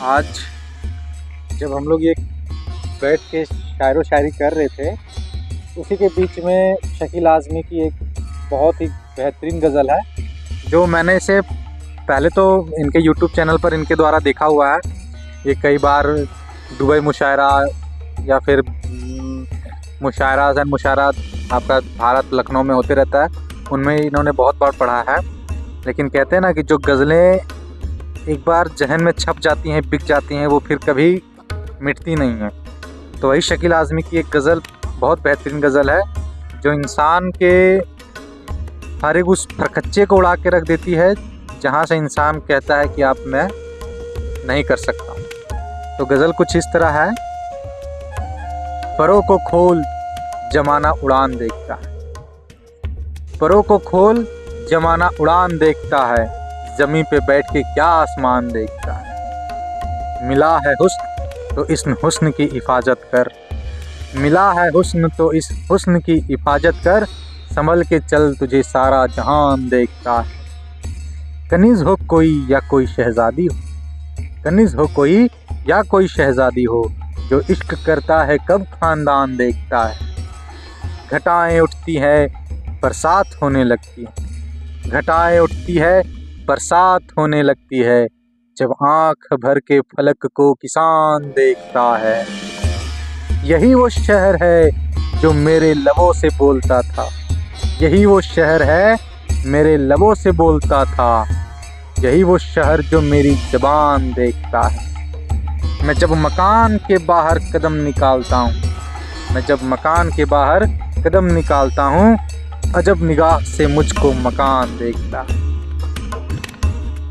आज जब हम लोग ये बैठ के शायरो शायरी कर रहे थे, उसी के बीच में शकील आज़मी की एक बहुत ही बेहतरीन गज़ल है जो मैंने इसे पहले तो इनके यूट्यूब चैनल पर इनके द्वारा देखा हुआ है। ये कई बार दुबई मुशायरा या फिर मुशायरा एंड मुशायरा आपका भारत लखनऊ में होते रहता है, उनमें इन्होंने बहुत बार पढ़ा है। लेकिन कहते हैं ना कि जो गज़लें एक बार जहन में छप जाती हैं, बिक जाती हैं, वो फिर कभी मिटती नहीं हैं। तो वही शकील आज़मी की एक गज़ल बहुत बेहतरीन गज़ल है जो इंसान के हर एक उस फरकच्चे को उड़ा के रख देती है जहाँ से इंसान कहता है कि आप मैं नहीं कर सकता। तो गज़ल कुछ इस तरह है। परों को खोल जमाना उड़ान देखता है, परों को खोल जमाना उड़ान देखता है, ज़मीं पे बैठ के क्या आसमान देखता है। मिला है हुस्न तो इस हुस्न की हिफाजत कर, मिला है हुस्न तो इस हुस्न की हिफाजत कर, संभल के चल तुझे सारा जहान देखता है। कनीज़ हो कोई या कोई शहज़ादी हो, कनीज़ हो कोई या कोई शहज़ादी हो, जो इश्क करता है कब ख़ानदान देखता है। घटाएं उठती है बरसात होने लगती है, घटाएं उठती है बरसात होने लगती है, जब आँख भर के फलक को किसान देखता है। यही वो शहर है जो मेरे लबों से बोलता था, यही वो शहर है मेरे लबों से बोलता था, यही वो शहर जो मेरी ज़बान देखता है। मैं जब मकान के बाहर कदम निकालता हूँ, मैं जब मकान के बाहर कदम निकालता हूँ, अजब निगाह से मुझको मकान देखता है।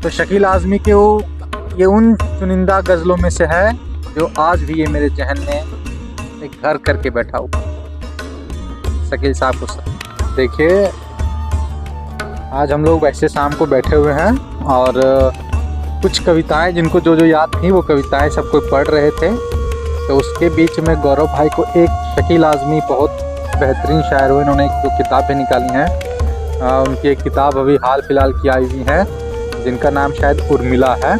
तो शकील आज़मी के ये उन चुनिंदा गज़लों में से है जो आज भी ये मेरे जहन में एक घर करके बैठा हुआ। शकील साहब को देखिए, आज हम लोग वैसे शाम को बैठे हुए हैं और कुछ कविताएं जिनको जो जो याद थी वो कविताएं सबको पढ़ रहे थे। तो उसके बीच में गौरव भाई को एक शकील आज़मी बहुत बेहतरीन शायर हुए, इन्होंने एक दो किताबें निकाली हैं। उनकी एक किताब अभी हाल फिलहाल की आई हुई है जिनका नाम शायद उर्मिला है।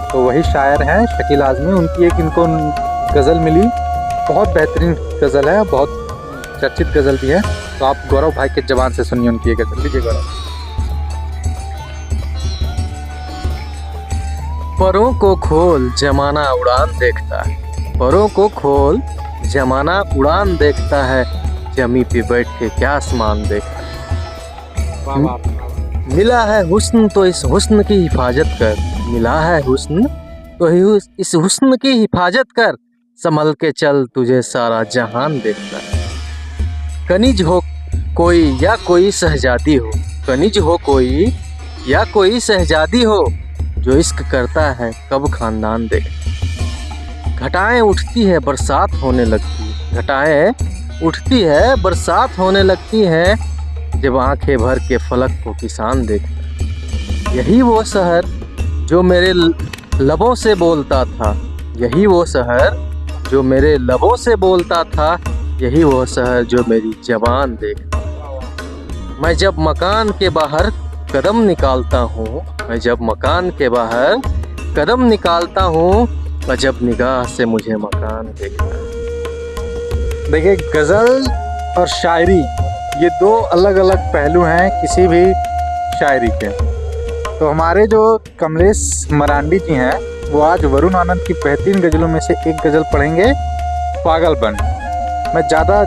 तो वही शायर हैं शकील आज़मी, उनकी एक इनको गज़ल मिली, बहुत बेहतरीन गज़ल है, बहुत चर्चित गज़ल भी है। तो आप गौरव भाई के ज़बान से सुनिए उनकी ये गज़ल। लीजिए गौरव। परों को खोल जमाना उड़ान देखता है, परों को खोल जमाना उड़ान देखता है, जमी पे बैठ के क्या आसमान देखता है। मिला है हुस्न तो इस हुस्न की हिफाजत कर, मिला है हुस्न तो इस हुस्न की हिफाजत कर, संभल के चल तुझे सारा जहान देखता है। कनीज हो कोई या कोई शहजादी हो, कनीज हो कोई या कोई शहजादी हो, जो इश्क करता है कब ख़ानदान देखता। घटाएं उठती है बरसात होने लगती है, घटाएं उठती है बरसात होने लगती है, जब आंखें भर के फलक को किसान देखता। यही वो शहर जो मेरे लबों से बोलता था, यही वो शहर जो मेरे लबों से बोलता था, यही वो शहर जो मेरी ज़बान देखता। मैं जब मकान के बाहर कदम निकालता हूँ, मैं जब मकान के बाहर कदम निकालता हूँ, अजब निगाह से मुझे मकान देखता। देखिए, गज़ल और शायरी ये दो अलग अलग पहलू हैं किसी भी शायरी के। तो हमारे जो कमलेश मरांडी जी हैं वो आज वरुण आनंद की बेहतरीन गज़लों में से एक गज़ल पढ़ेंगे, पागलपन। मैं ज़्यादा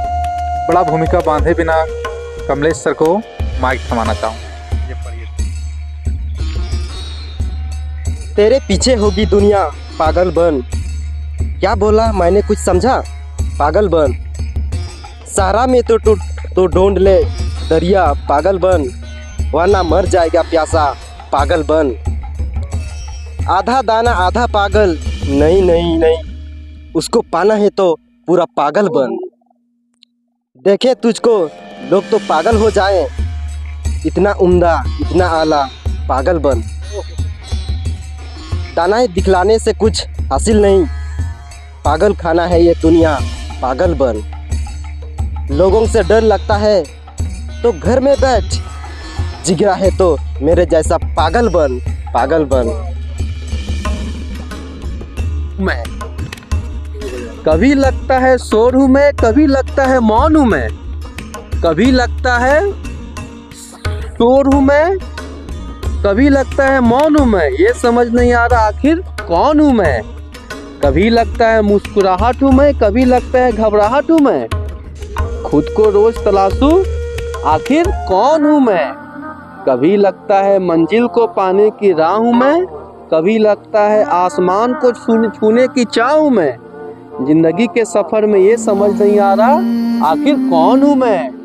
बड़ा भूमिका बांधे बिना कमलेश सर को माइक थमाना चाहूँ। ये पढ़िए। तेरे पीछे होगी दुनिया पागल बन, क्या बोला मैंने कुछ समझा, पागल बन। सहारा में तो ढूंढ ले दरिया, पागल बन, वरना मर जाएगा प्यासा, पागल बन। आधा दाना आधा पागल, नहीं नहीं नहीं, उसको पाना है तो पूरा पागल बन। देखे तुझको लोग तो पागल हो जाएं, इतना उम्दा इतना आला, पागल बन। दानाएं दिखलाने से कुछ हासिल नहीं, पागल खाना है ये दुनिया, पागल बन। लोगों से डर लगता है तो घर में बैठ, जिगरा है तो मेरे जैसा पागल बन, पागल बन। मैं। कभी लगता है शोर हूँ मैं, कभी लगता है मौन हूँ मैं। कभी लगता है शोर हूँ मैं, कभी लगता है मौन हूँ मैं। ये समझ नहीं आ रहा आखिर कौन हूँ मैं। कभी लगता है मुस्कुराहट हूँ मैं, कभी लगता है घबराहट हूँ मैं। खुद को रोज तलाशूं आखिर कौन हूँ मैं। कभी लगता है मंजिल को पाने की राह हूँ मैं, कभी लगता है आसमान को छूने की चाह हूँ मैं। जिंदगी के सफर में ये समझ नहीं आ रहा आखिर कौन हूँ मैं।